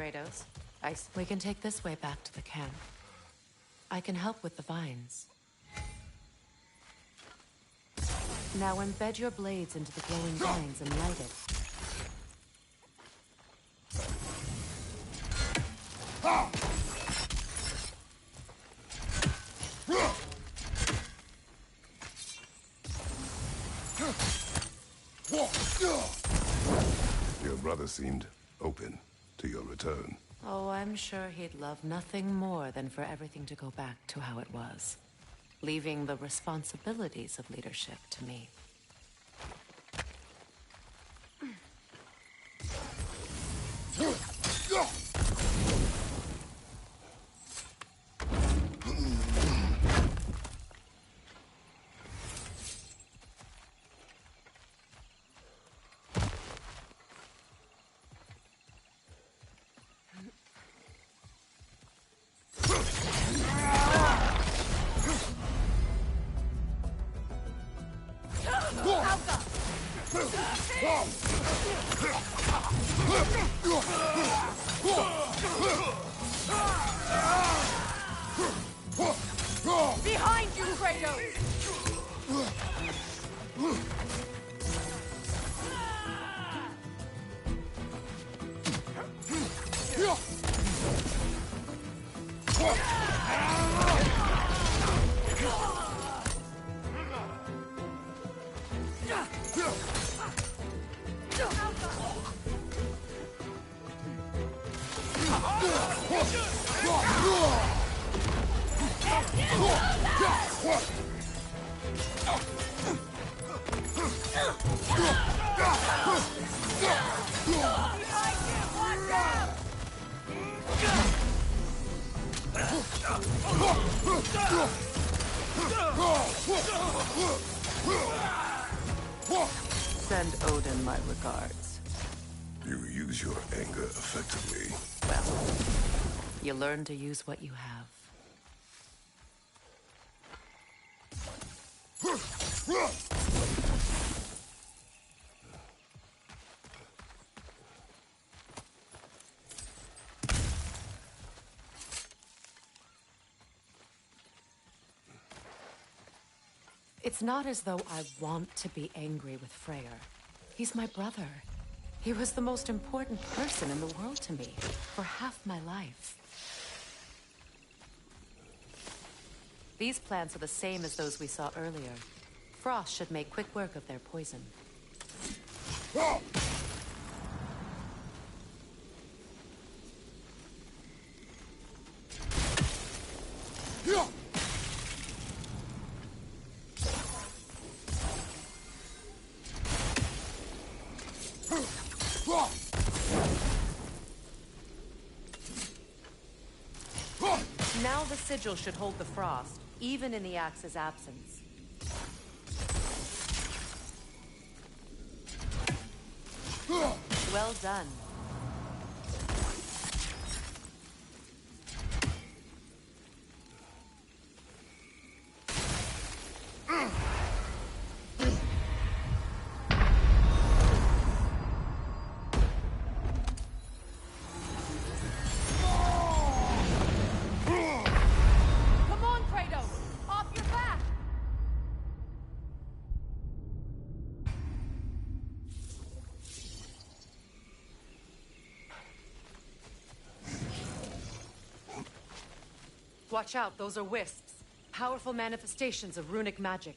Kratos. We can take this way back to the camp. I can help with the vines. Now embed your blades into the glowing vines and light it. Your brother seemed open to your return. Oh, I'm sure he'd love nothing more than for everything to go back to how it was, leaving the responsibilities of leadership to me. Behind you, Kratos! Send Odin my regards. You use your anger effectively. Well, you learn to use what you have. It's not as though I want to be angry with Freyr. He's my brother. He was the most important person in the world to me for half my life. These plants are the same as those we saw earlier. Frost should make quick work of their poison. Now the sigil should hold the frost, even in the axe's absence. Well done. Watch out, those are wisps. Powerful manifestations of runic magic.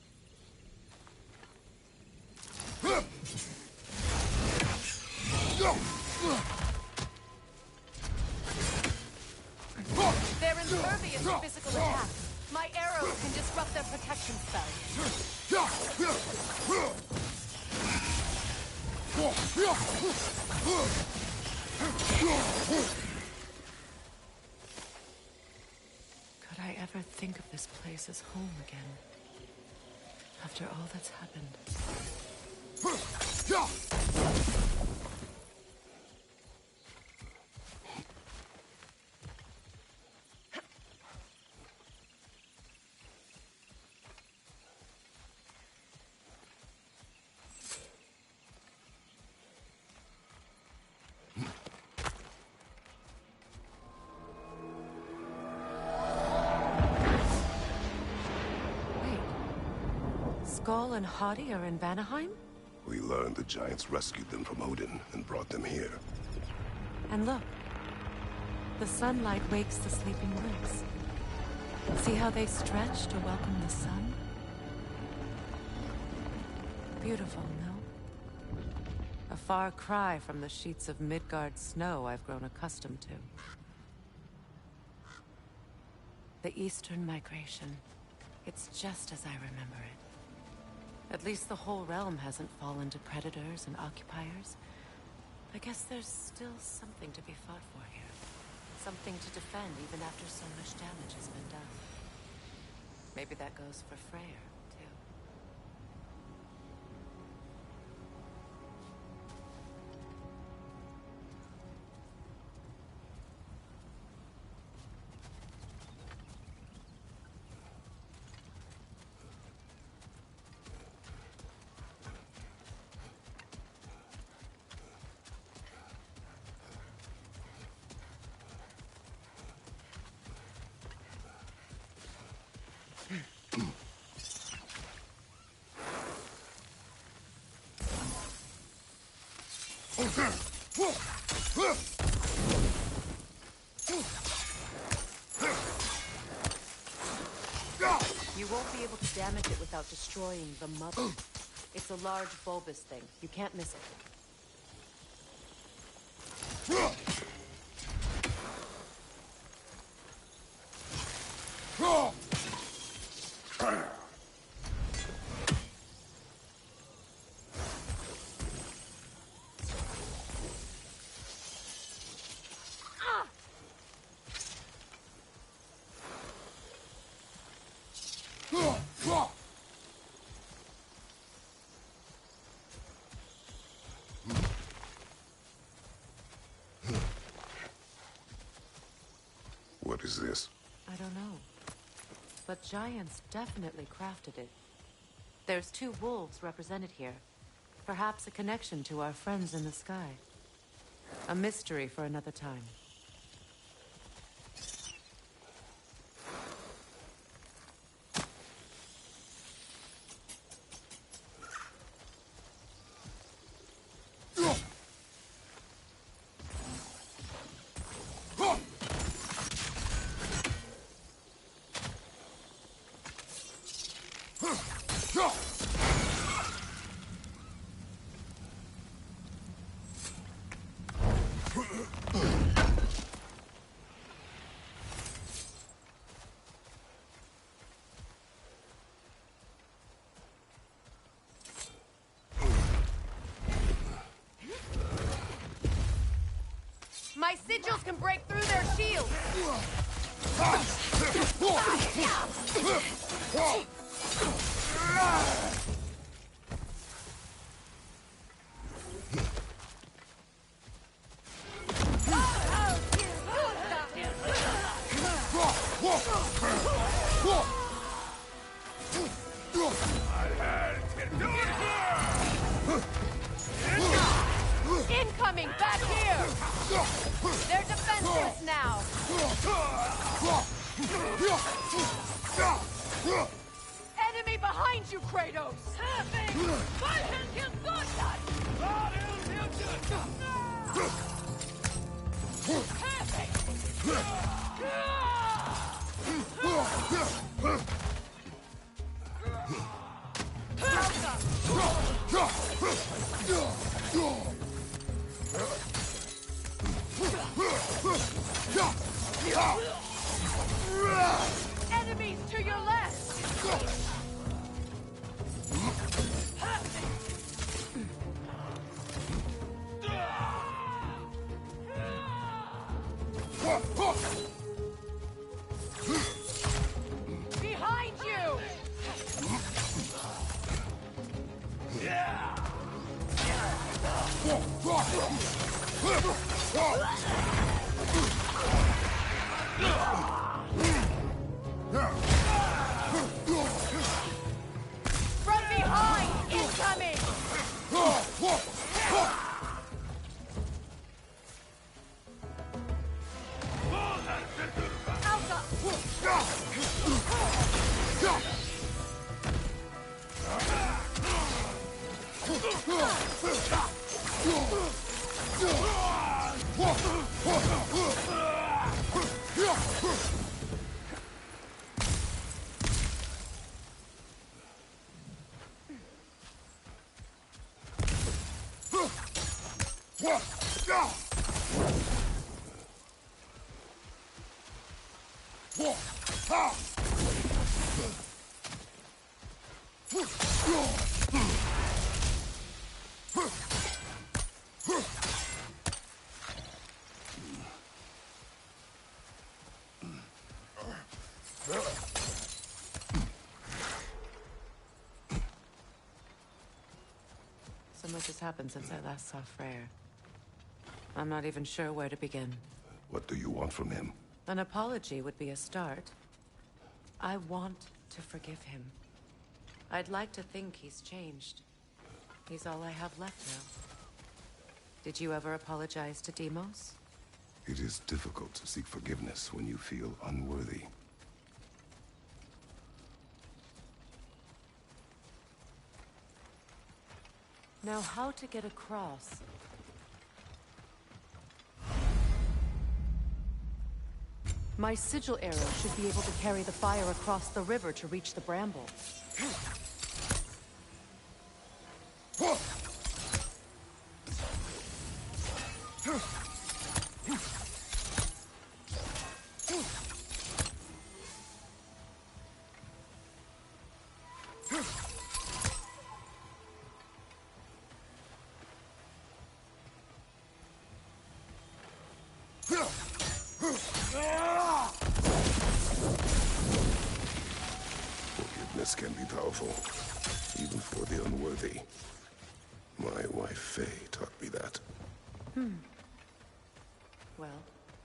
They're impervious to physical attacks. My arrows can disrupt their protection spells. Could I ever think of this place as home again? After all that's happened. Skull and Hati are in Vanaheim? We learned the giants rescued them from Odin and brought them here. And look. The sunlight wakes the sleeping woods. See how they stretch to welcome the sun? Beautiful, no? A far cry from the sheets of Midgard snow I've grown accustomed to. The Eastern Migration. It's just as I remember it. At least the whole realm hasn't fallen to predators and occupiers. I guess there's still something to be fought for here. Something to defend even after so much damage has been done. Maybe that goes for Freyr, too. You won't be able to damage it without destroying the mother. It's a large bulbous thing. You can't miss it. What is this? I don't know. But giants definitely crafted it. There's 2 wolves represented here. Perhaps a connection to our friends in the sky. A mystery for another time. My sigils can break through their shields! Incoming! Back here! They're defenseless now! Enemy behind you, Kratos! Enemies to your left! Behind you! From behind! Incoming! Alpha! So much has happened since I last saw Freyr. I'm not even sure where to begin. What do you want from him? An apology would be a start. I want to forgive him. I'd like to think he's changed. He's all I have left now. Did you ever apologize to Deimos? It is difficult to seek forgiveness when you feel unworthy. Now, how to get across? My sigil arrow should be able to carry the fire across the river to reach the bramble. Forgiveness can be powerful, even for the unworthy. My wife Faye taught me that. Well,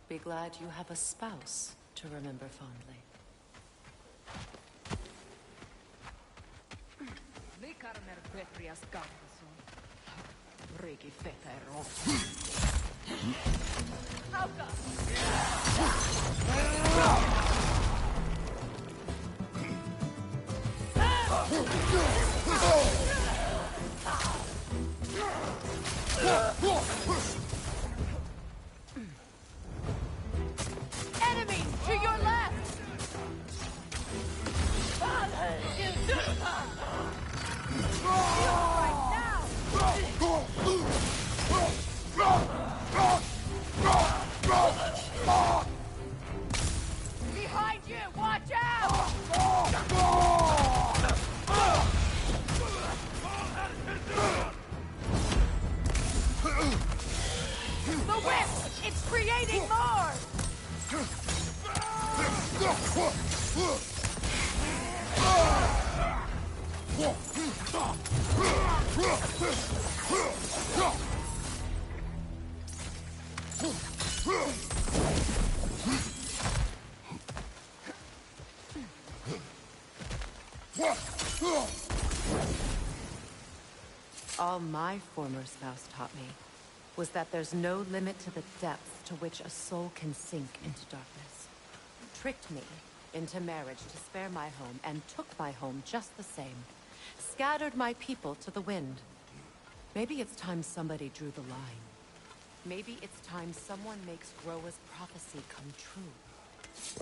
be glad you have a spouse to remember fondly. Enemy to your left! Behind you! Watch out! The whip! It's creating more! All my former spouse taught me was that there's no limit to the depth to which a soul can sink into darkness. Tricked me into marriage to spare my home, and took my home just the same. Scattered my people to the wind. Maybe it's time somebody drew the line. Maybe it's time someone makes Groa's prophecy come true.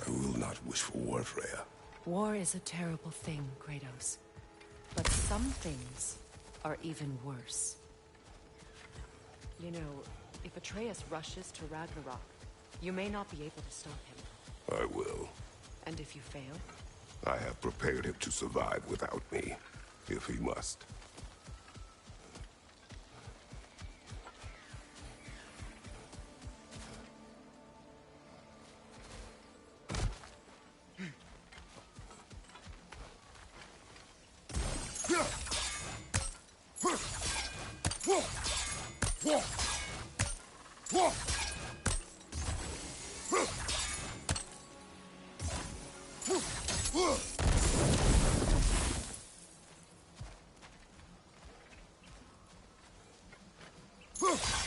I will not wish for war, Freya. War is a terrible thing, Kratos. But some things are even worse. You know, if Atreus rushes to Ragnarok, you may not be able to stop him. I will. And if you fail? I have prepared him to survive without me, if he must.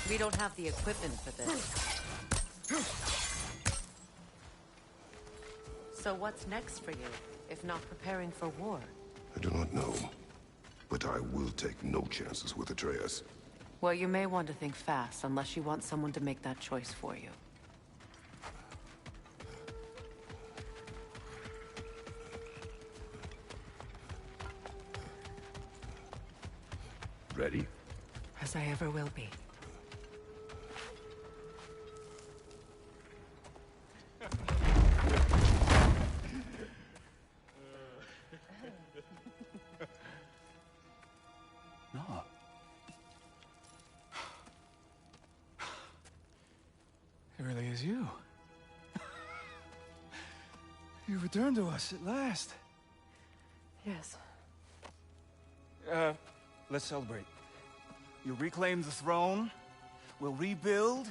We don't have the equipment for this. So what's next for you, if not preparing for war? I do not know, but But I will take no chances with Atreus. Well, you may want to think fast, unless you want someone to make that choice for you. Ready? As I ever will be. No. It really is you. You returned to us at last. Yes. Let's celebrate. You reclaim the throne. We'll rebuild.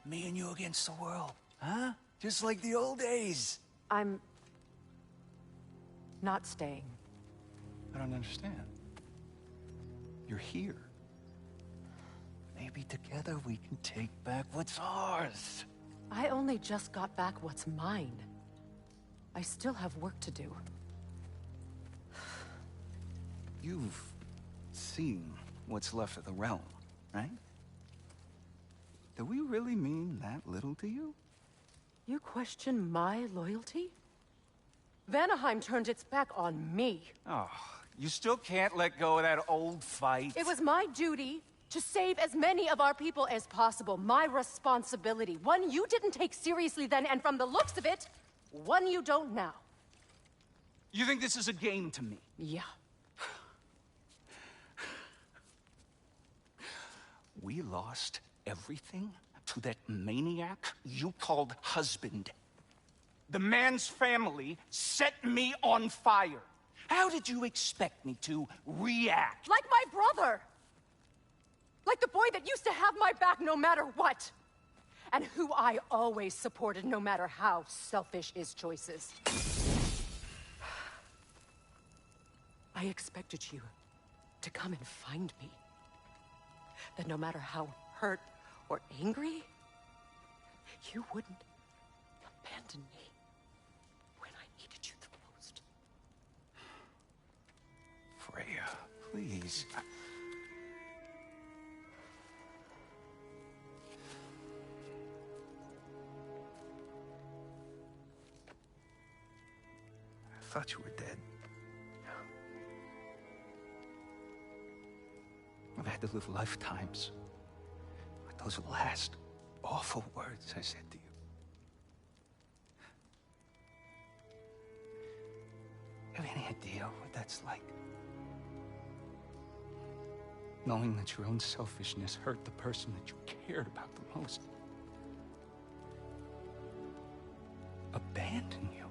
Me and you against the world. Huh? Just like the old days. I'm... not staying. I don't understand. You're here. Maybe together we can take back what's ours. I only just got back what's mine. I still have work to do. You've seen what's left of the realm, right? Do we really mean that little to you? You question my loyalty? Vanaheim turned its back on me. Oh, you still can't let go of that old fight? It was my duty to save as many of our people as possible. My responsibility. One you didn't take seriously then, and from the looks of it, one you don't now. You think this is a game to me? Yeah. We lost everything to that maniac you called husband. The man's family set me on fire. How did you expect me to react? Like my brother! Like the boy that used to have my back no matter what! And who I always supported no matter how selfish his choices. I expected you to come and find me. That no matter how hurt or angry, you wouldn't abandon me when I needed you the most. Freya, please. I thought you were dead. I've had to live lifetimes with those last awful words I said to you. Have any idea what that's like? Knowing that your own selfishness hurt the person that you cared about the most. Abandon you.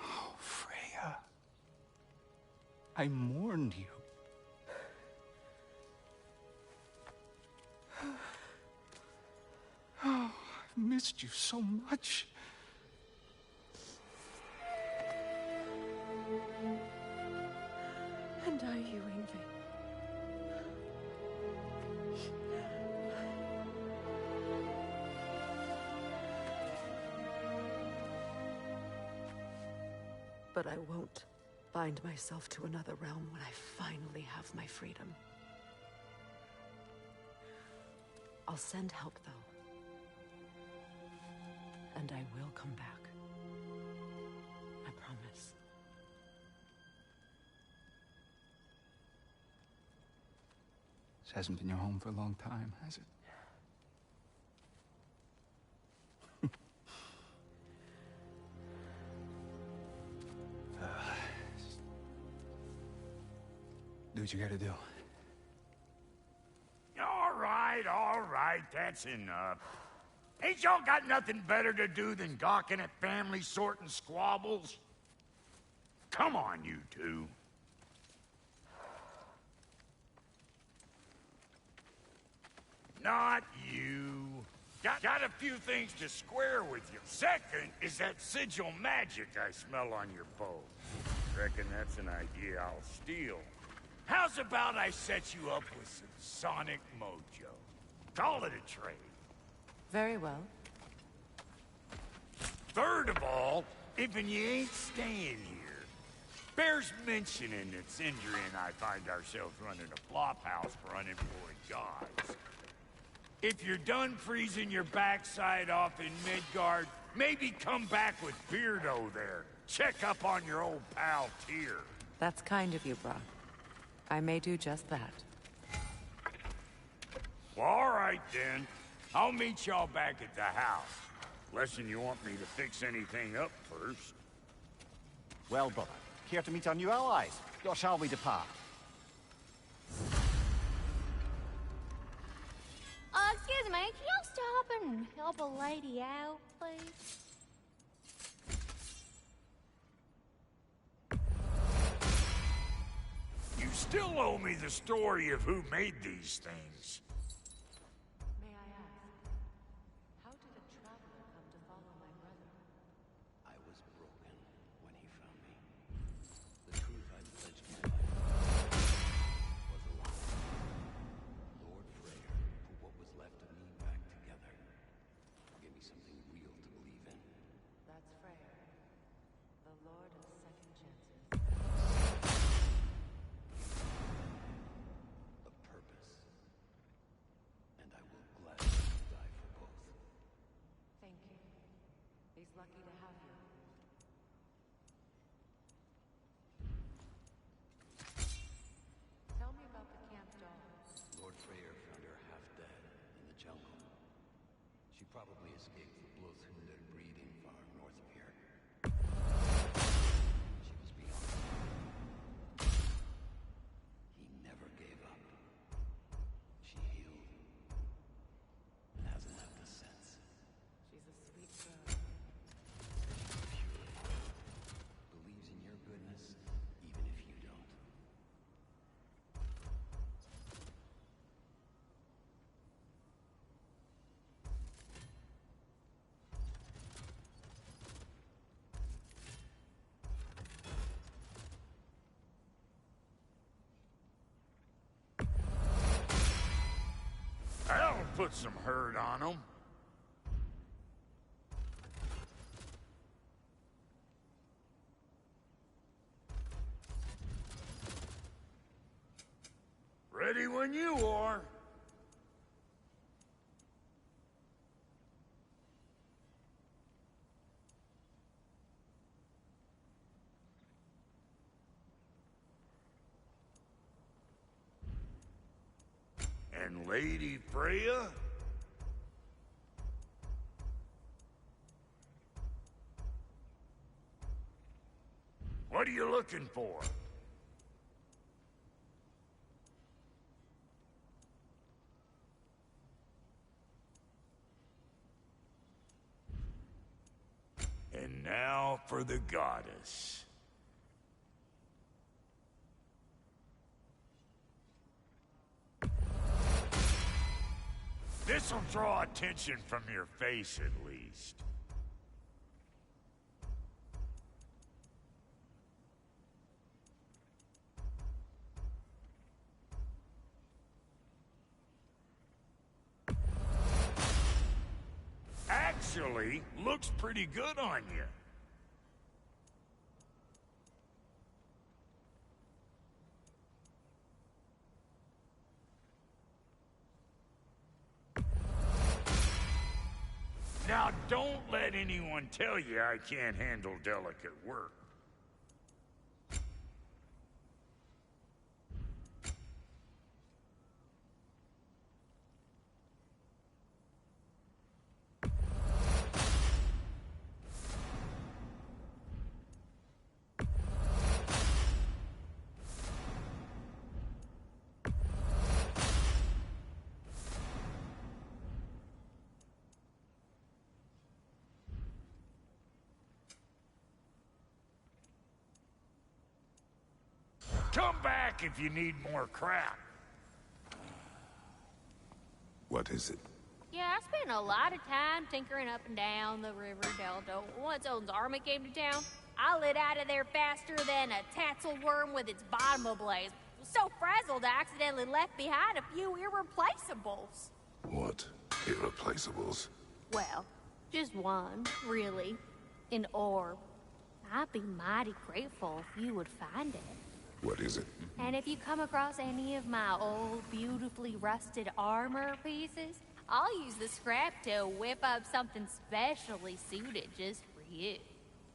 Oh, Freya. I mourned you. Oh, I've missed you so much. And are you, Ingrid? But I won't bind myself to another realm when I finally have my freedom. I'll send help, though. And I will come back. I promise. This hasn't been your home for a long time, has it? Do what you gotta do. All right, that's enough. Ain't y'all got nothing better to do than gawking at family sorting squabbles? Come on, you two. Not you. Got a few things to square with you. Second is that sigil magic I smell on your bow. Reckon that's an idea I'll steal. How's about I set you up with some sonic mojo? Call it a trade. Very well. Third of all, if you ain't staying here, Bears mentioning that Sindri and I find ourselves running a flop house for unemployed gods. If you're done freezing your backside off in Midgard, maybe come back with Beardo there. Check up on your old pal Tyr. That's kind of you, Brock. I may do just that. Well, all right then. I'll meet y'all back at the house. Unless you want me to fix anything up first. Well, brother, care to meet our new allies? Or shall we depart? Excuse me, can you stop and help a lady out, please? You still owe me the story of who made these things. May I ask, how did a traveler come to follow my brother? I was broken when he found me. The truth I pledged my life was a lie. Lord Freyr put what was left of me back together. Gave me something real to believe in. That's Freyr, the Lord of Second Chances. A purpose. And I will gladly die for both. Thank you. He's lucky to have you. Tell me about the camp doll. Lord Freyr found her half dead in the jungle. She probably escaped the Blothhunder breeding farm north of here. She was beyond. He never gave up. She healed. And hasn't left a sense. She's a sweet girl. Pure. Believes in your goodness, even if you don't. That'll put some hurt on them. Ready when you are. And Lady Freya? What are you looking for? And now for the goddess. This'll draw attention from your face, at least. Actually, looks pretty good on you. Now, don't let anyone tell you I can't handle delicate work. Come back if you need more crap. What is it? Yeah, I spent a lot of time tinkering up and down the river delta. Once Odin's army came to town, I lit out of there faster than a tassel worm with its bottom ablaze. So frazzled I accidentally left behind a few irreplaceables. What? Irreplaceables? Well, just one, really. An orb. I'd be mighty grateful if you would find it. What is it? And if you come across any of my old, beautifully rusted armor pieces, I'll use the scrap to whip up something specially suited just for you.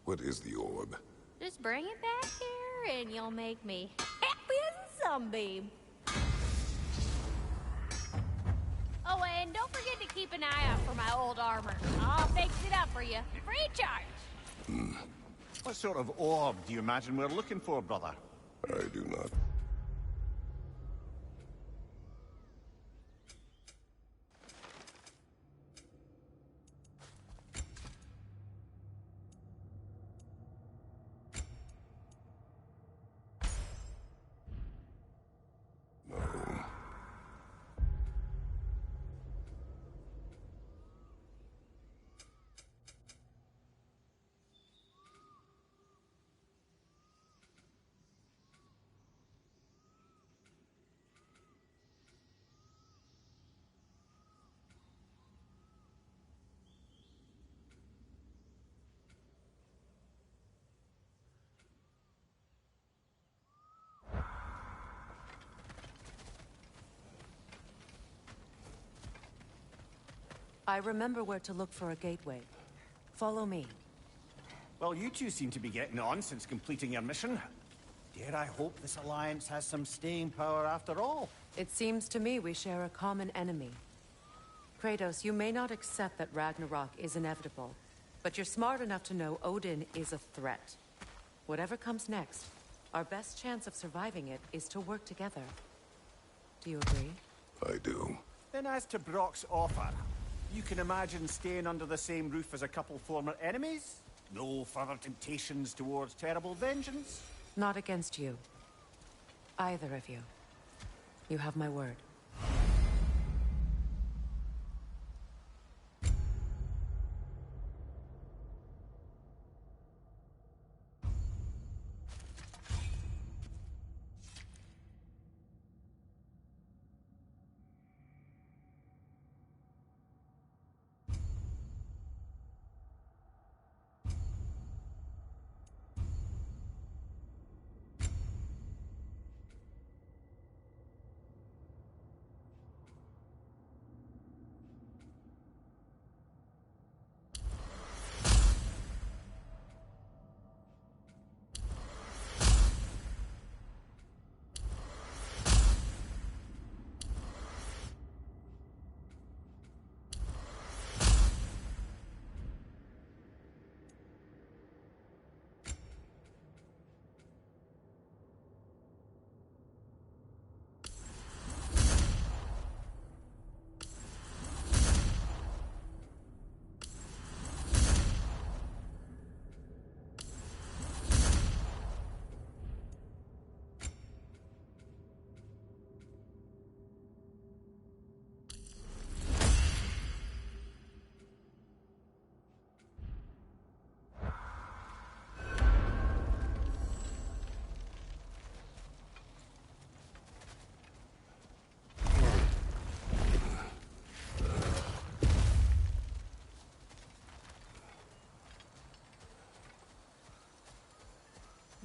What is the orb? Just bring it back here and you'll make me happy as a sunbeam. Oh, and don't forget to keep an eye out for my old armor. I'll fix it up for you, free of charge. What sort of orb do you imagine we're looking for, brother? I do not. No. I remember where to look for a gateway. Follow me. Well, you two seem to be getting on since completing your mission. Dare I hope this alliance has some staying power after all? It seems to me we share a common enemy. Kratos, you may not accept that Ragnarok is inevitable, but you're smart enough to know Odin is a threat. Whatever comes next, our best chance of surviving it is to work together. Do you agree? I do. Then as to Brock's offer, you can imagine staying under the same roof as a couple former enemies? No further temptations towards terrible vengeance? Not against you. Either of you. You have my word.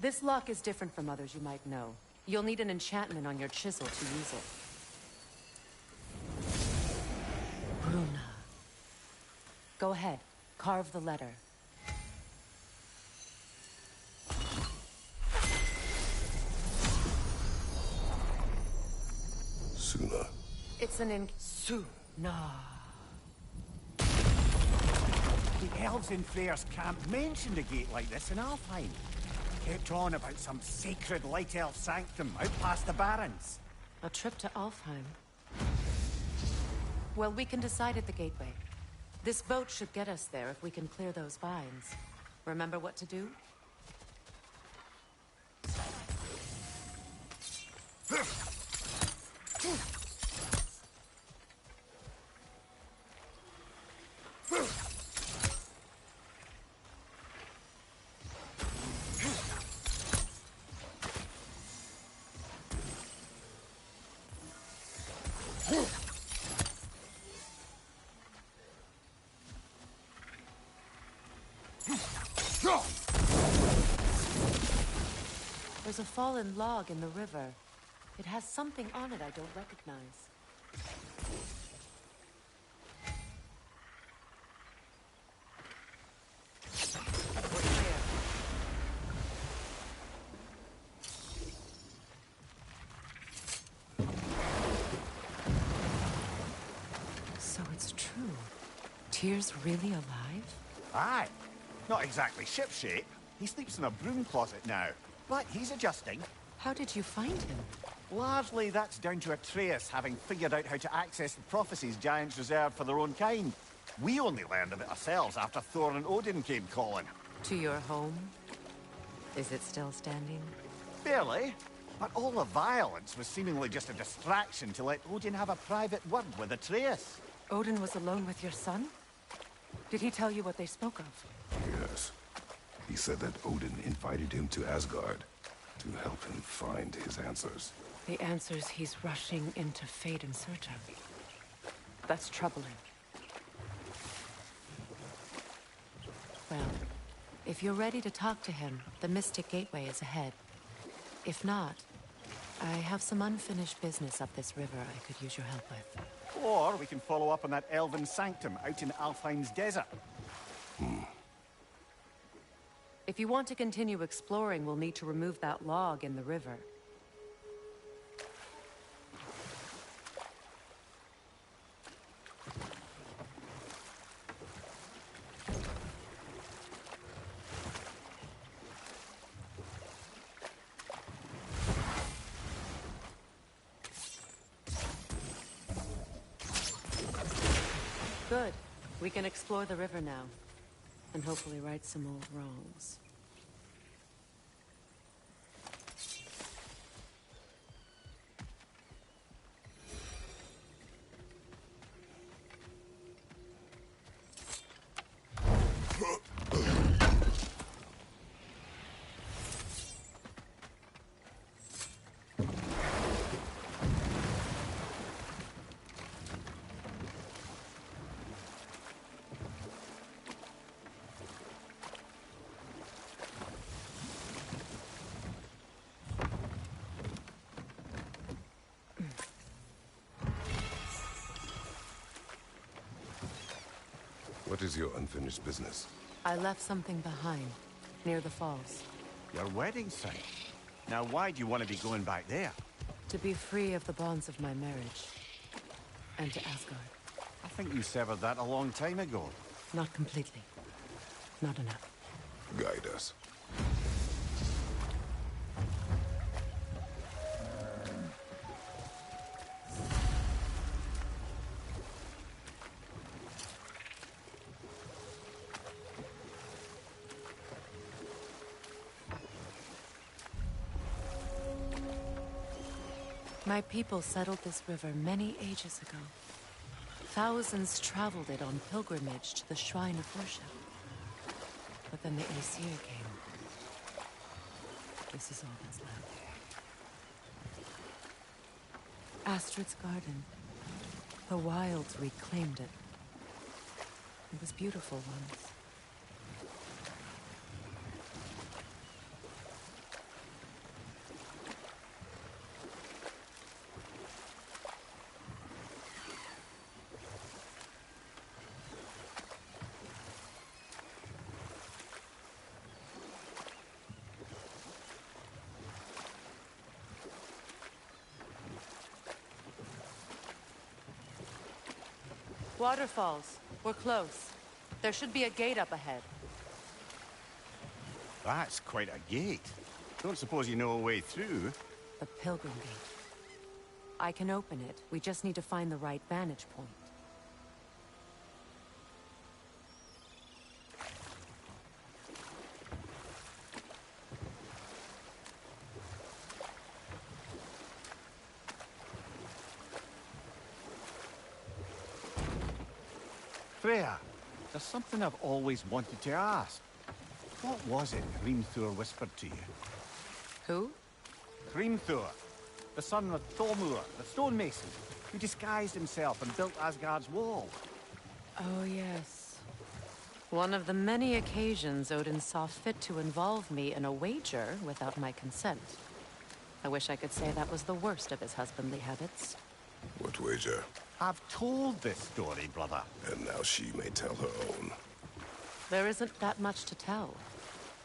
This lock is different from others you might know. You'll need an enchantment on your chisel to use it. Bruna. Go ahead. Carve the letter. Suna. It's an Suna. The elves in Freyr's camp mentioned a gate like this in Alfheim. Kept on about some sacred light elf sanctum out past the Barrens. A trip to Alfheim. Well, we can decide at the gateway. This boat should get us there if we can clear those vines. Remember what to do? There's a fallen log in the river. It has something on it I don't recognize. We're clear. So it's true. Tyr's really alive? Aye. Not exactly shipshape. He sleeps in a broom closet now. But he's adjusting. How did you find him? Largely, that's down to Atreus having figured out how to access the prophecies giants reserved for their own kind. We only learned of it ourselves after Thor and Odin came calling. To your home? Is it still standing? Barely. But all the violence was seemingly just a distraction to let Odin have a private word with Atreus. Odin was alone with your son? Did he tell you what they spoke of? Yes. He said that Odin invited him to Asgard to help him find his answers. The answers he's rushing into fate in search of. That's troubling. Well, if you're ready to talk to him, the Mystic Gateway is ahead. If not, I have some unfinished business up this river I could use your help with. Or we can follow up on that elven sanctum out in Alfheim's desert. If you want to continue exploring, we'll need to remove that log in the river. Good. We can explore the river now. And hopefully right some old wrongs. What is your unfinished business? I left something behind, near the falls. Your wedding site. Now why do you want to be going back there? To be free of the bonds of my marriage. And to Asgard. I think you severed that a long time ago. Not completely. Not enough. Guide us. My people settled this river many ages ago. Thousands traveled it on pilgrimage to the shrine of worship. But then the Aesir came. This is all that's left. Astrid's garden. The wilds reclaimed it. It was beautiful once. Waterfalls. We're close. There should be a gate up ahead. That's quite a gate. Don't suppose you know a way through? The Pilgrim Gate. I can open it. We just need to find the right vantage point. Freya, there's something I've always wanted to ask. What was it Hrimthur whispered to you? Who? Hrimthur, the son of Thormur, the stonemason, who disguised himself and built Asgard's wall. Oh, yes. One of the many occasions Odin saw fit to involve me in a wager without my consent. I wish I could say that was the worst of his husbandly habits. What wager? I've told this story, brother. And now she may tell her own. There isn't that much to tell.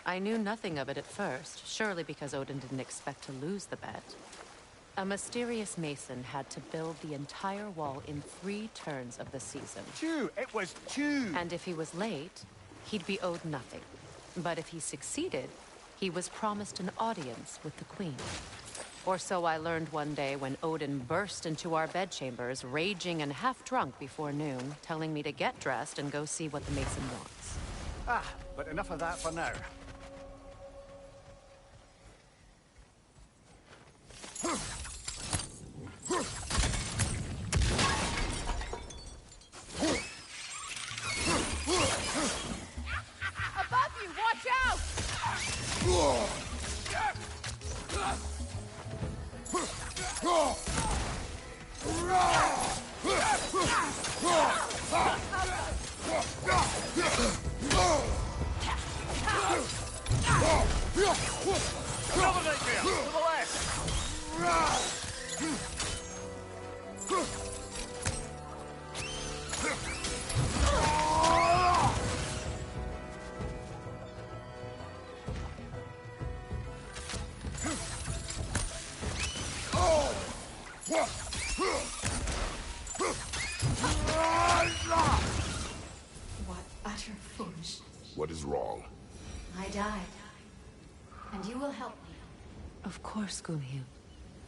I knew nothing of it at first, surely because Odin didn't expect to lose the bet. A mysterious mason had to build the entire wall in 3 turns of the season. 2! It was 2! And if he was late, he'd be owed nothing. But if he succeeded, he was promised an audience with the queen. Or so I learned one day when Odin burst into our bedchambers, raging and half-drunk before noon, telling me to get dressed and go see what the mason wants. Ah, but enough of that for now. Above you, watch out! Cover right there! To the left! What utter foolishness. What is wrong? I died. And you will help me. Of course, Gunhild.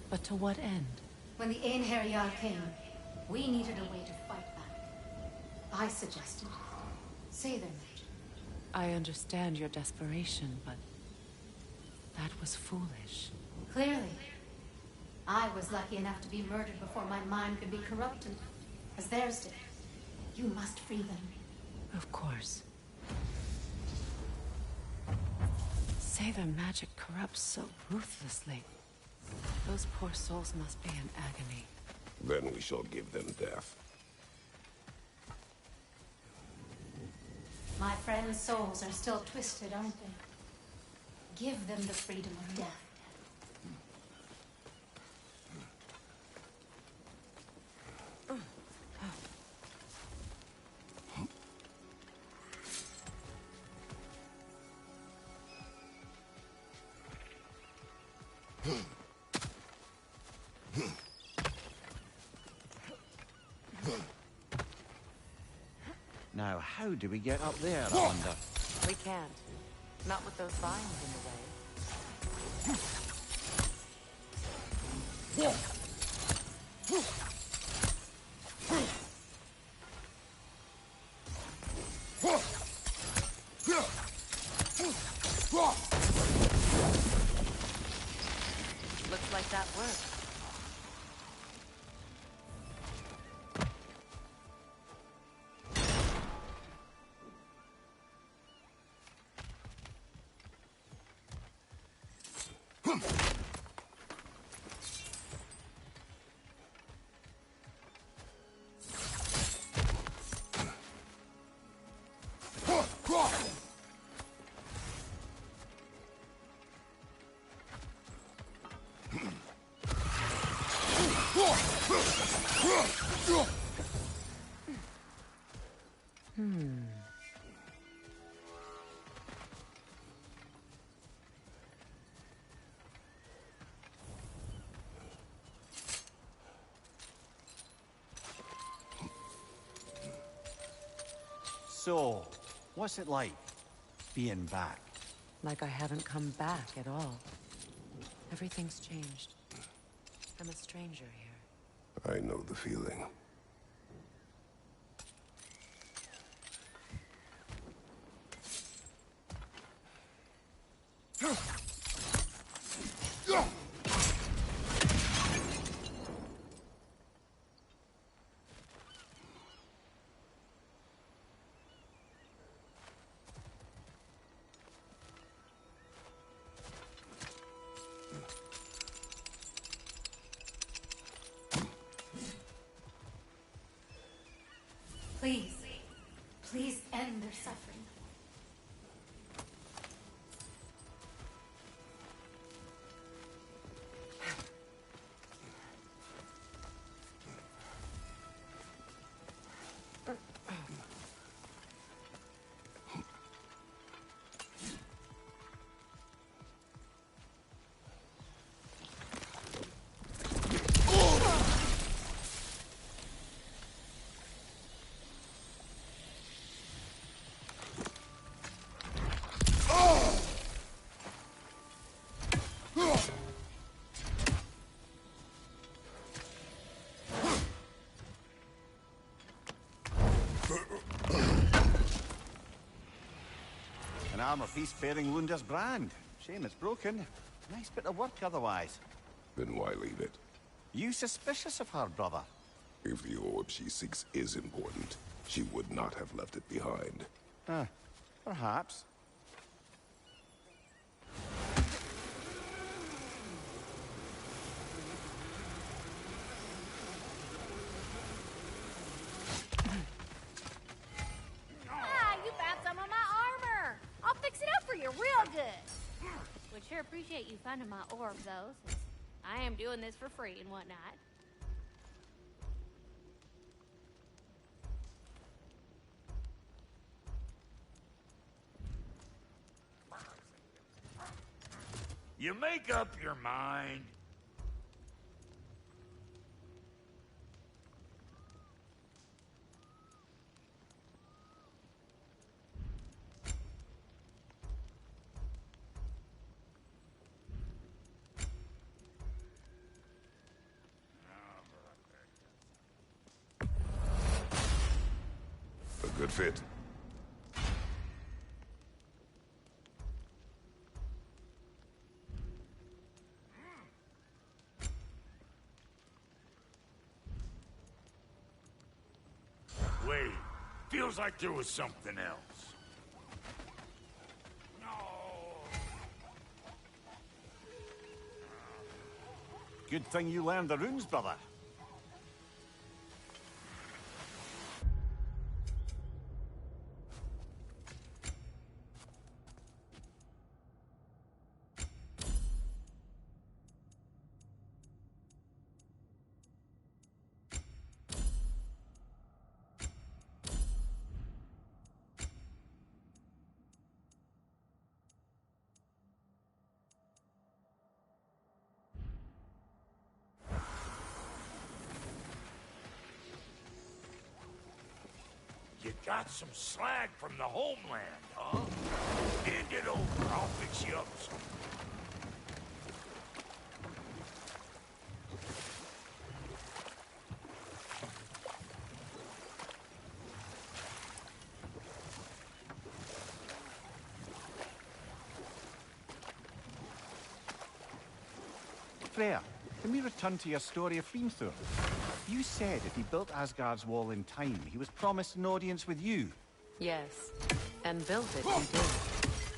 But to what end? When the Einherjar came, we needed a way to fight back. I suggested, say their magic. I understand your desperation, but that was foolish. Clearly. I was lucky enough to be murdered before my mind could be corrupted, as theirs did. You must free them. Of course. Say their magic corrupts so ruthlessly. Those poor souls must be in agony. Then we shall give them death. My friends' souls are still twisted, aren't they? Give them the freedom of death. Now, how do we get up there, I wonder? We can't. Not with those vines in the way. Looks like that worked. So, what's it like, being back? Like I haven't come back at all. Everything's changed. I'm a stranger here. I know the feeling. Please, please end their suffering. armor piece bearing Lunda's brand. Shame it's broken. Nice bit of work otherwise. Then why leave it? You suspicious of her, brother? If the orb she seeks is important, she would not have left it behind. Perhaps. You found some of my armor. I'll fix it up for you real good. Would sure appreciate you finding my orb, though, since I am doing this for free and whatnot. You make up your mind. A good fit. Wait, feels like there was something else. No. Good thing you learned the runes, brother. You got some slag from the homeland, huh? Hand it over, I'll fix you up some. Freya, can we return to your story of Hrimthur? You said if he built Asgard's wall in time, he was promised an audience with you. Yes. And built it, he did.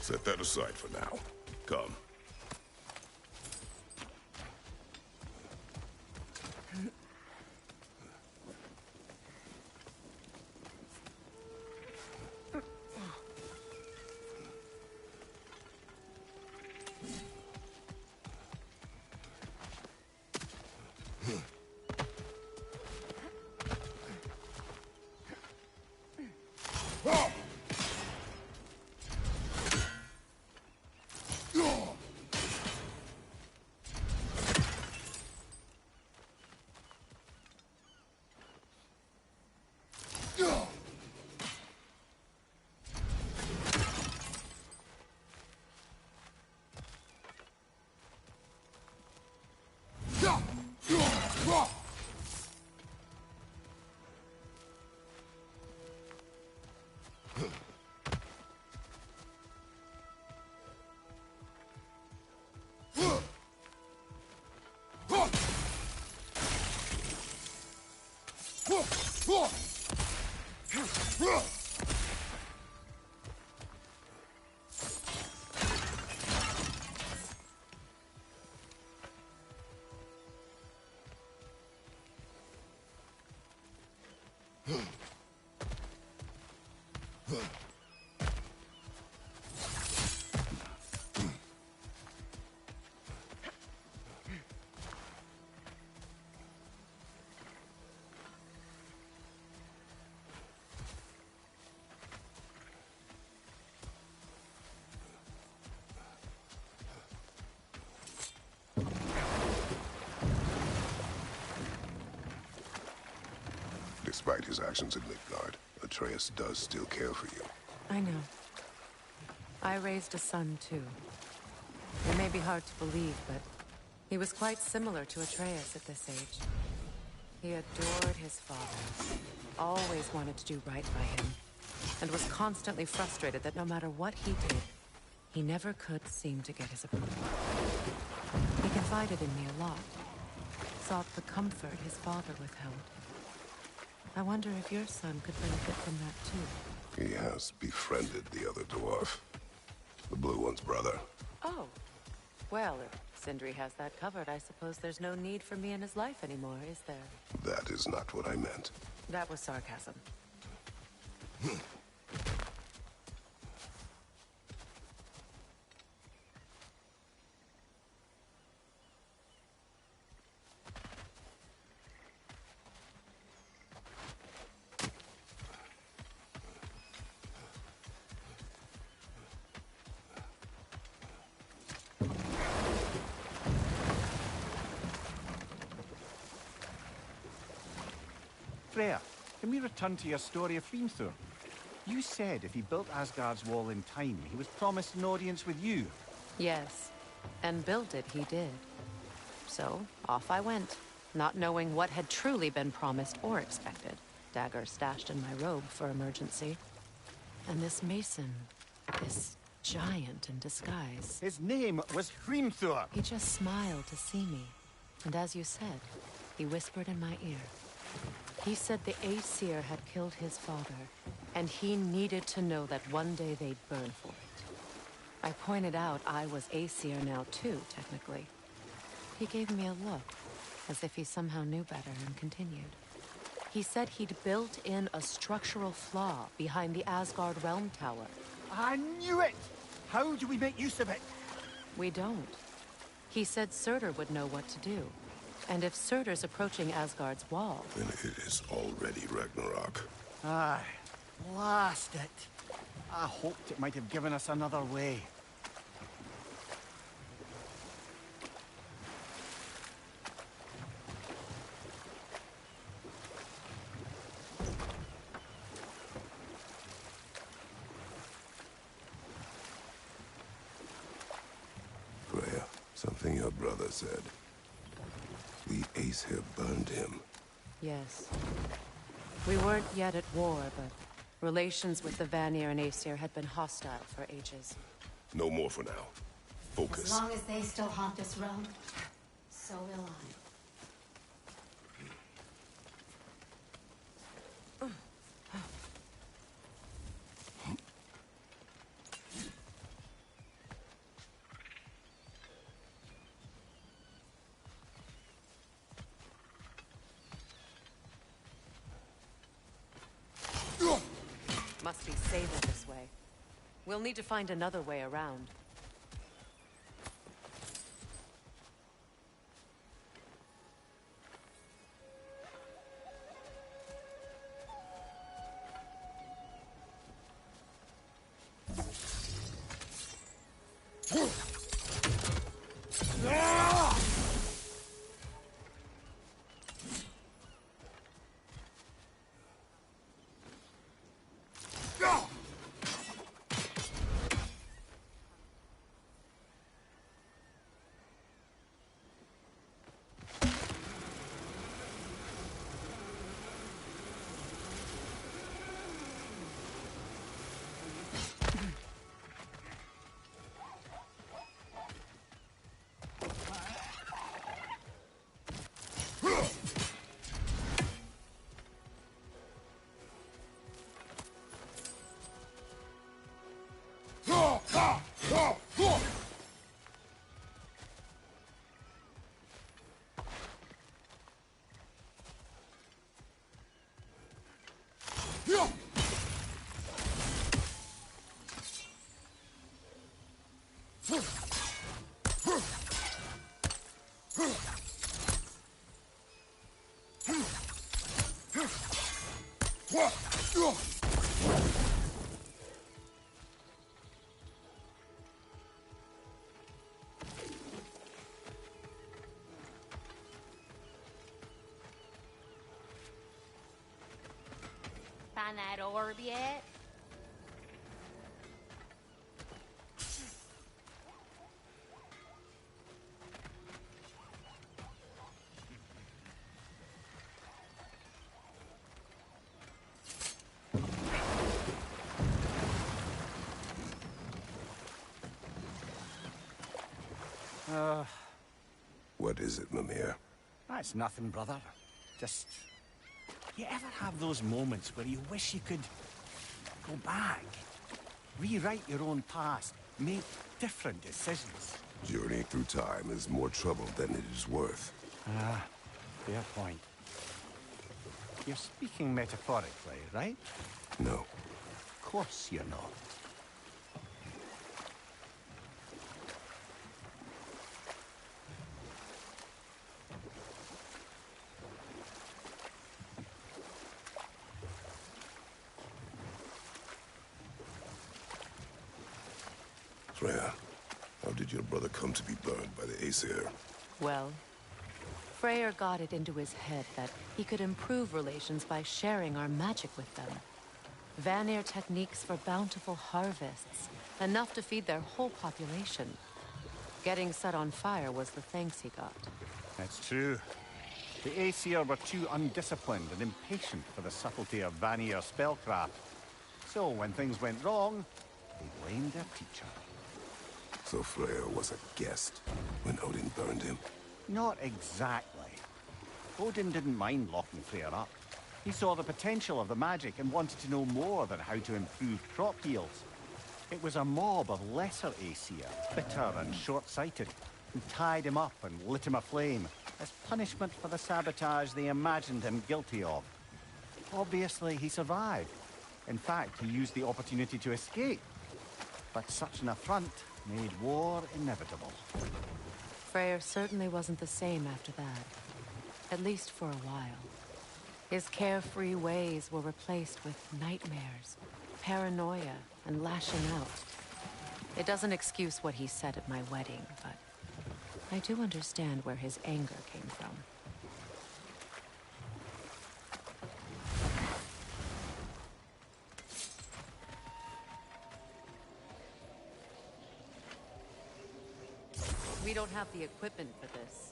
Set that aside for now. Come. Despite his actions in Midgard, Atreus does still care for you. I know. I raised a son, too. It may be hard to believe, but he was quite similar to Atreus at this age. He adored his father, always wanted to do right by him, and was constantly frustrated that no matter what he did, He never could seem to get his approval. He confided in me a lot, sought the comfort his father withheld. I wonder if your son could benefit from that too. He has befriended the other dwarf. The blue one's brother. Oh. Well, if Sindri has that covered, I suppose there's no need for me in his life anymore, is there? That is not what I meant. That was sarcasm. Freya, can we return to your story of Hrimthur? You said if he built Asgard's wall in time, he was promised an audience with you. Yes, and build it he did. So, off I went, not knowing what had truly been promised or expected. Dagger stashed in my robe for emergency. And this mason, this giant in disguise. His name was Hrimthur. He just smiled to see me. And as you said, he whispered in my ear. He said the Aesir had killed his father, and he needed to know that one day they'd burn for it. I pointed out I was Aesir now too, technically. He gave me a look, as if he somehow knew better, and continued. He said he'd built in a structural flaw behind the Asgard Realm Tower. I knew it! How do we make use of it? We don't. He said Surtur would know what to do. And if Surtur's approaching Asgard's wall... Then it is already Ragnarok. Aye, blast it. I hoped it might have given us another way. Freya, something your brother said. The Aesir burned him. Yes. We weren't yet at war, but relations with the Vanir and Aesir had been hostile for ages. No more for now. As Focus. long as they still haunt this realm, so will I. Must be safer this way. We'll need to find another way around. Find that orb yet? is it, Mimir? That's nothing, brother. Just... You ever have those moments where you wish you could go back? Rewrite your own past, make different decisions? Journeying through time is more trouble than it is worth. Ah, fair point. You're speaking metaphorically, right? No. Of course you're not. Freya, how did your brother come to be burned by the Aesir? Well, Freyr got it into his head that he could improve relations by sharing our magic with them. Vanir techniques for bountiful harvests, enough to feed their whole population. Getting set on fire was the thanks he got. That's true. The Aesir were too undisciplined and impatient for the subtlety of Vanir spellcraft. So when things went wrong, they blamed their teacher. So Freya was a guest when Odin burned him? Not exactly. Odin didn't mind locking Freyr up. He saw the potential of the magic and wanted to know more than how to improve crop yields. It was a mob of lesser Aesir, bitter and short-sighted, who tied him up and lit him aflame as punishment for the sabotage they imagined him guilty of. Obviously, he survived. In fact, he used the opportunity to escape. But such an affront made war inevitable. Freyr certainly wasn't the same after that. At least for a while. His carefree ways were replaced with nightmares, paranoia, and lashing out. It doesn't excuse what he said at my wedding, but I do understand where his anger came from. We don't have the equipment for this.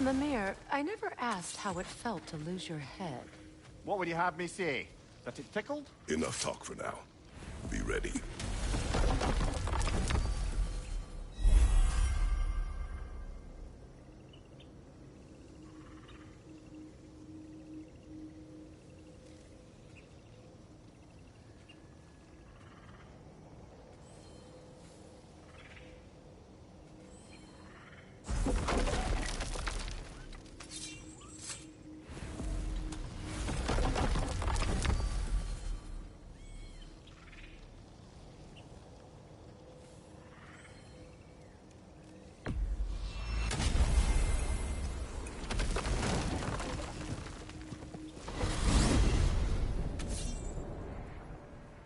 Mimir, I never asked how it felt to lose your head. What would you have me say? That it tickled? Enough talk for now. Be ready.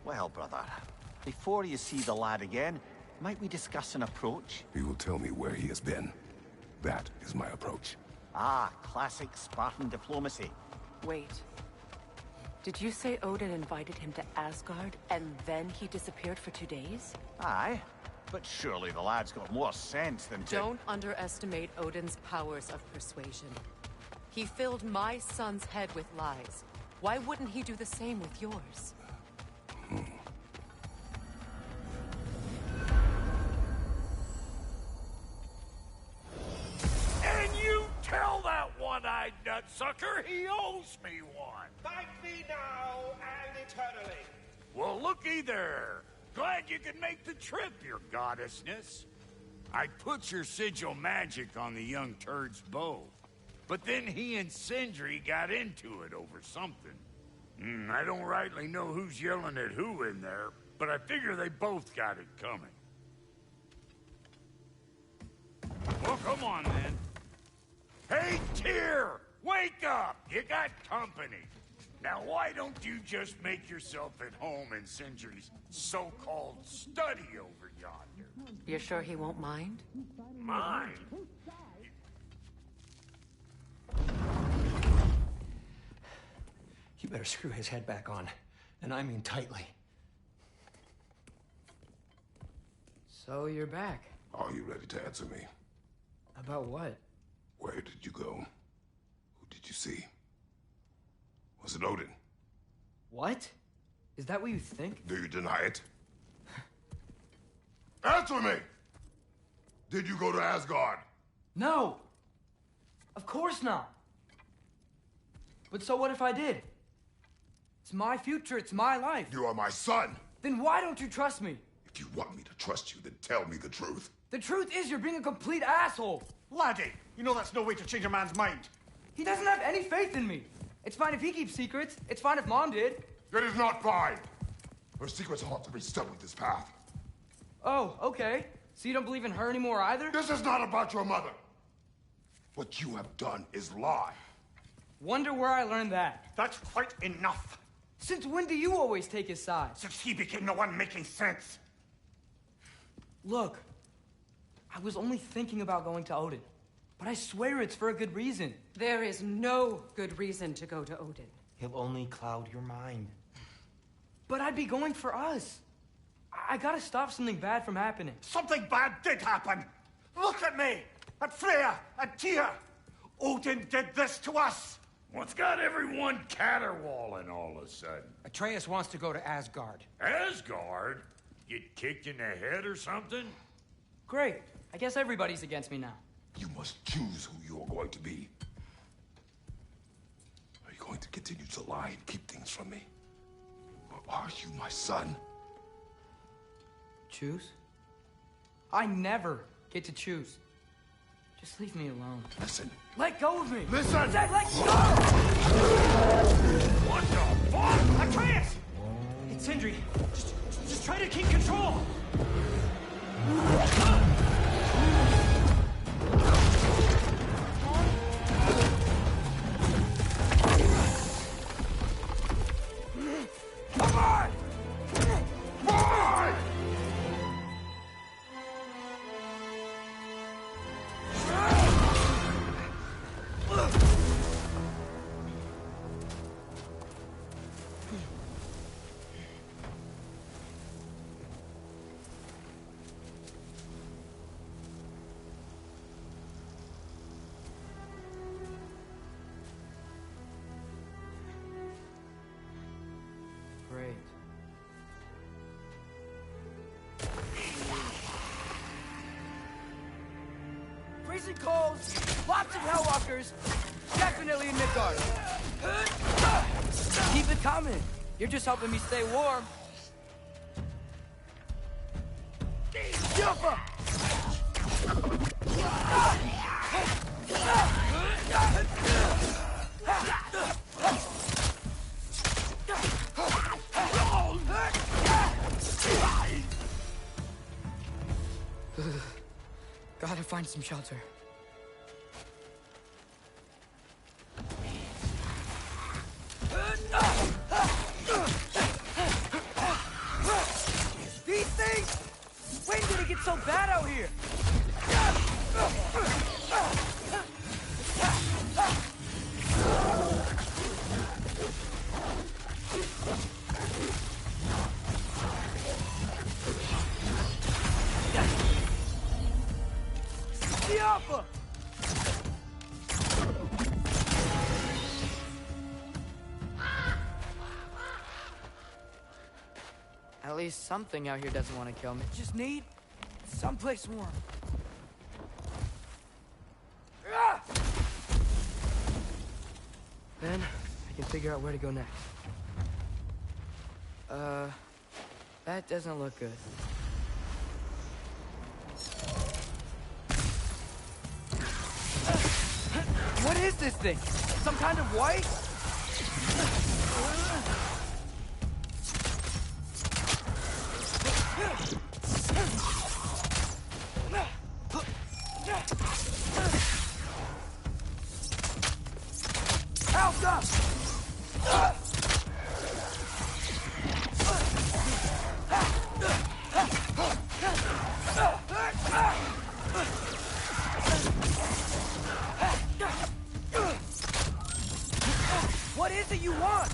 Well, brother, before you see the lad again, might we discuss an approach? He will tell me where he has been. That is my approach. Ah, classic Spartan diplomacy. Wait. Did you say Odin invited him to Asgard, and then he disappeared for 2 days? Aye, but surely the lad's got more sense than to... Don't underestimate Odin's powers of persuasion. He filled my son's head with lies. Why wouldn't he do the same with yours? And you tell that one-eyed nutsucker he owes me one. Thank me now and eternally. Well, looky there. Glad you could make the trip, your goddessness. I put your sigil magic on the young turd's bow. But then he and Sindri got into it over something. I don't rightly know who's yelling at who in there, but I figure they both got it coming. Well, come on, then. Hey, Tyr! Wake up! You got company. Now, why don't you just make yourself at home in Sindri's so-called study over yonder? You're sure he won't mind? Mine? You better screw his head back on, and I mean tightly. So you're back. Are you ready to answer me? About what? Where did you go? Who did you see? Was it Odin? What? Is that what you think? Do you deny it? Answer me! Did you go to Asgard? No! Of course not! But so what if I did? It's my future, it's my life. You are my son! Then why don't you trust me? If you want me to trust you, then tell me the truth. The truth is you're being a complete asshole! Laddie, you know that's no way to change a man's mind. He doesn't have any faith in me. It's fine if he keeps secrets. It's fine if Mom did. It is not fine! Her secrets ought to be stuck with this path. Oh, okay. So you don't believe in her anymore either? This is not about your mother! What you have done is lie. Wonder where I learned that. That's quite enough. Since when do you always take his side? Since he became the one making sense. Look, I was only thinking about going to Odin, but I swear it's for a good reason. There is no good reason to go to Odin. He'll only cloud your mind. But I'd be going for us. I gotta stop something bad from happening. Something bad did happen. Look at me, at Freya, at Tyr. Odin did this to us. What's got everyone caterwauling all of a sudden? Atreus wants to go to Asgard. Asgard? Get kicked in the head or something? Great. I guess everybody's against me now. You must choose who you are going to be. Are you going to continue to lie and keep things from me? Or are you my son? Choose? I never get to choose. Just leave me alone. Listen. Let go of me! Listen! I said let go! What the fuck? Atreus! It's Sindri. Just try to keep control! Come on! Boy! Great. Freezing cold, lots of Hellwalkers, definitely in Midgard. Keep it coming. You're just helping me stay warm. Jumper! Gotta find some shelter. These things? When did it get so bad out here? Alpha! At least something out here doesn't want to kill me. Just need someplace warm. Then I can figure out where to go next. That doesn't look good. What is this thing? Some kind of white? Help up! What is it you want?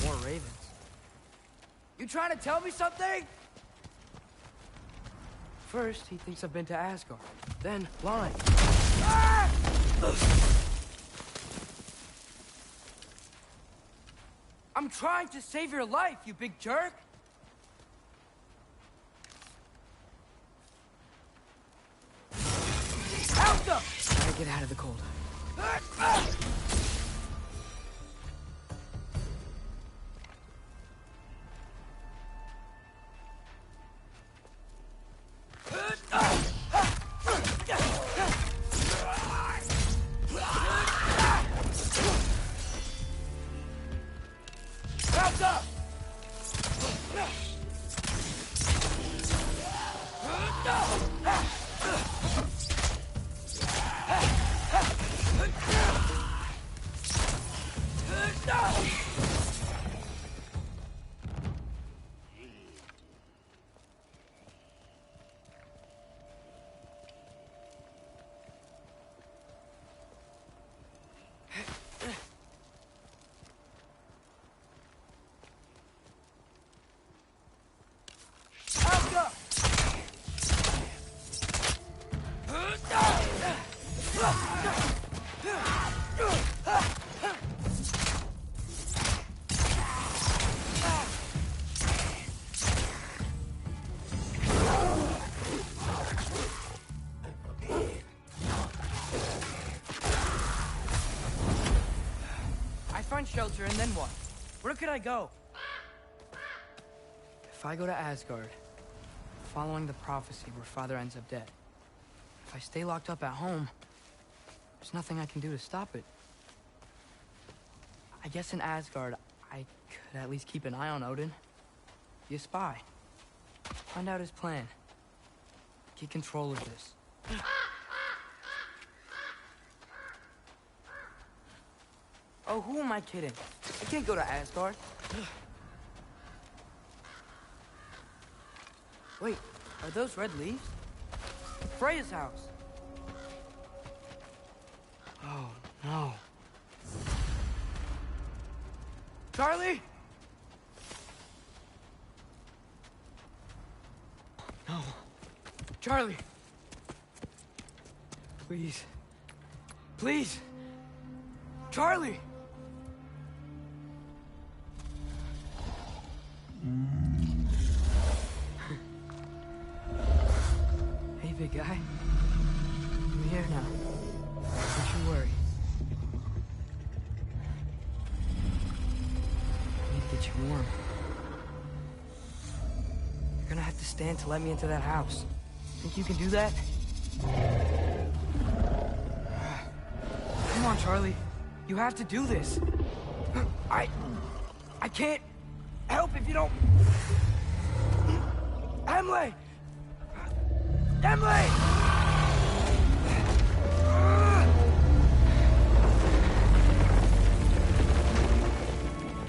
More ravens. You trying to tell me something? First, he thinks I've been to Asgard. Then, lying. Ah! I'm trying to save your life, you big jerk! Out them! Gotta get out of the cold. Shelter, and then what? Where could I go? If I go to Asgard, following the prophecy where Father ends up dead, if I stay locked up at home, there's nothing I can do to stop it. I guess in Asgard, I could at least keep an eye on Odin. Be a spy. Find out his plan. Get control of this. Oh, who am I kidding? I can't go to Asgard. Wait, are those red leaves? Freya's house. Oh, no. Charlie? No. Charlie. Please. Please. Charlie! Hey, big guy. I'm here now. Don't you worry. I need to get you warm. You're gonna have to stand to let me into that house. Think you can do that? Come on, Charlie. You have to do this. I can't help if you don't... Emily! Emily!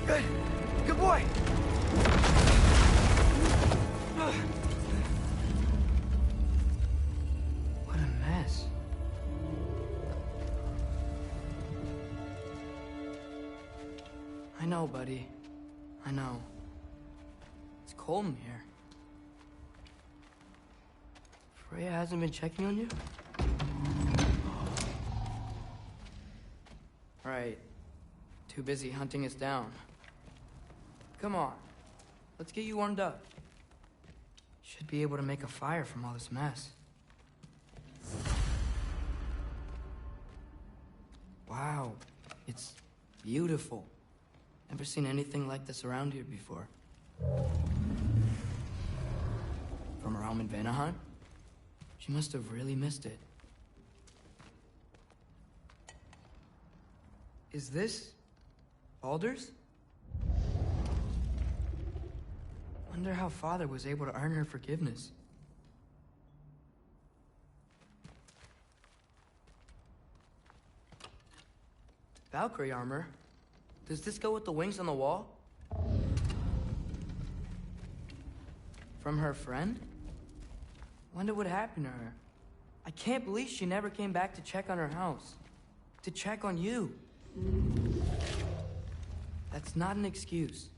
Good. Good boy. What a mess. I know, buddy. I know. It's cold in here. Freya hasn't been checking on you? Right. Too busy hunting us down. Come on. Let's get you warmed up. Should be able to make a fire from all this mess. It's beautiful. Never seen anything like this around here before. From her home in Vanaheim? She must have really missed it. Is this Baldur's? Wonder how Father was able to earn her forgiveness. Valkyrie armor? Does this go with the wings on the wall? From her friend? Wonder what happened to her. I can't believe she never came back to check on her house. To check on you. That's not an excuse.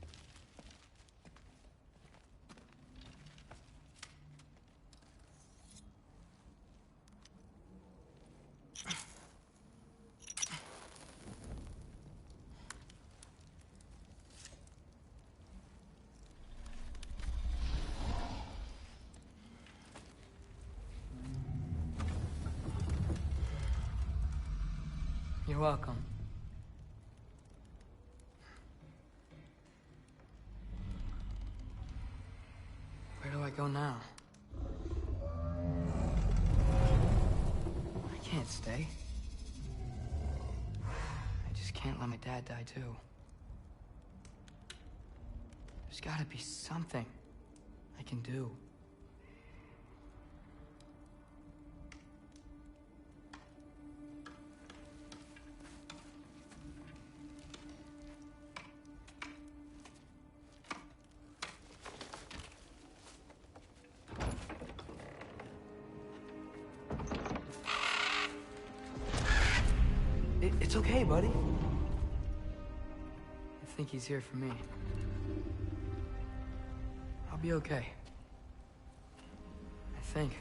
You're welcome. Where do I go now? I can't stay. I just can't let my dad die too. There's gotta be something I can do. It's okay, buddy. I think he's here for me. I'll be okay. I think.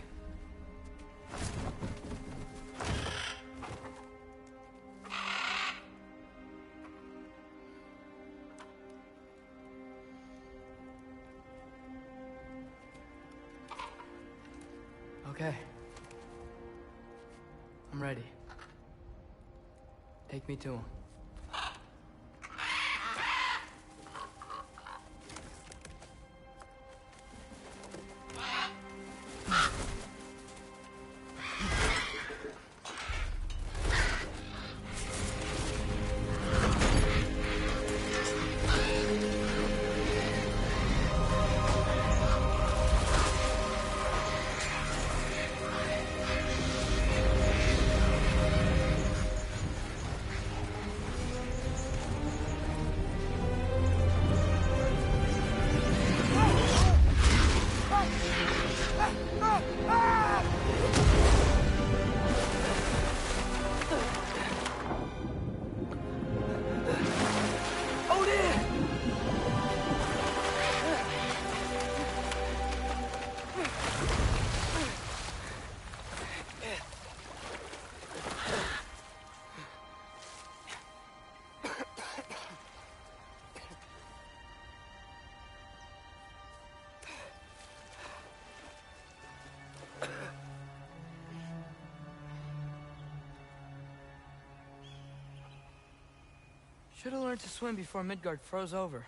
Okay. I'm ready. Take me to him. Should have learned to swim before Midgard froze over.